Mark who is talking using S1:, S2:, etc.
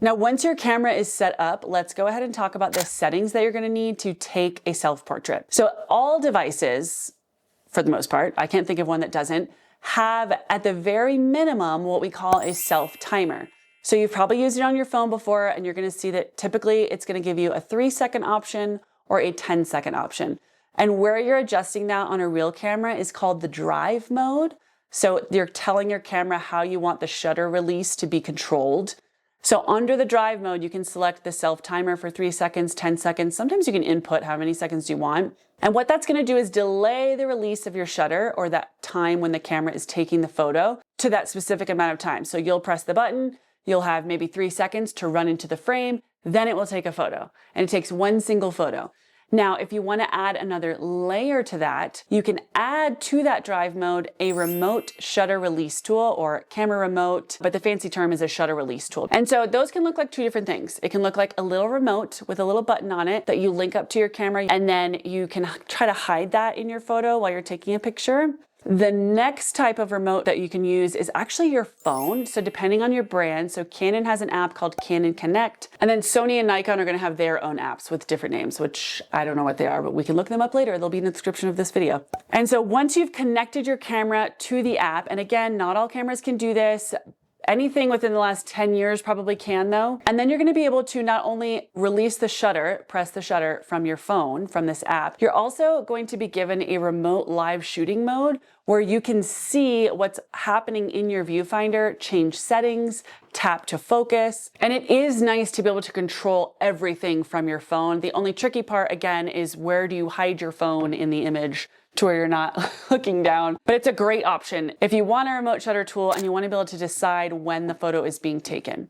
S1: Now, once your camera is set up, let's go ahead and talk about the settings that you're gonna need to take a self-portrait. So all devices, for the most part, I can't think of one that doesn't, have at the very minimum what we call a self-timer. So you've probably used it on your phone before, and you're gonna see that typically it's gonna give you a 3-second option or a 10-second option. And where you're adjusting that on a real camera is called the drive mode. So you're telling your camera how you want the shutter release to be controlled. So under the drive mode, you can select the self timer for 3 seconds, 10 seconds. Sometimes you can input how many seconds you want. And what that's gonna do is delay the release of your shutter, or that time when the camera is taking the photo, to that specific amount of time. So you'll press the button, you'll have maybe 3 seconds to run into the frame, then it will take a photo. And it takes one single photo. Now, if you want to add another layer to that, you can add to that drive mode a remote shutter release tool, or camera remote, but the fancy term is a shutter release tool. And so those can look like two different things. It can look like a little remote with a little button on it that you link up to your camera, and then you can try to hide that in your photo while you're taking a picture. The next type of remote that you can use is actually your phone. So depending on your brand, so Canon has an app called Canon Connect, and then Sony and Nikon are gonna have their own apps with different names, which I don't know what they are, but we can look them up later. They'll be in the description of this video. And so once you've connected your camera to the app, and again, not all cameras can do this, anything within the last 10 years probably can though. And then you're gonna be able to not only release the shutter, press the shutter from your phone, from this app, you're also going to be given a remote live shooting mode where you can see what's happening in your viewfinder, change settings, tap to focus. And it is nice to be able to control everything from your phone. The only tricky part, again, is where do you hide your phone in the image to where you're not looking down. But it's a great option if you want a remote shutter tool and you want to be able to decide when the photo is being taken.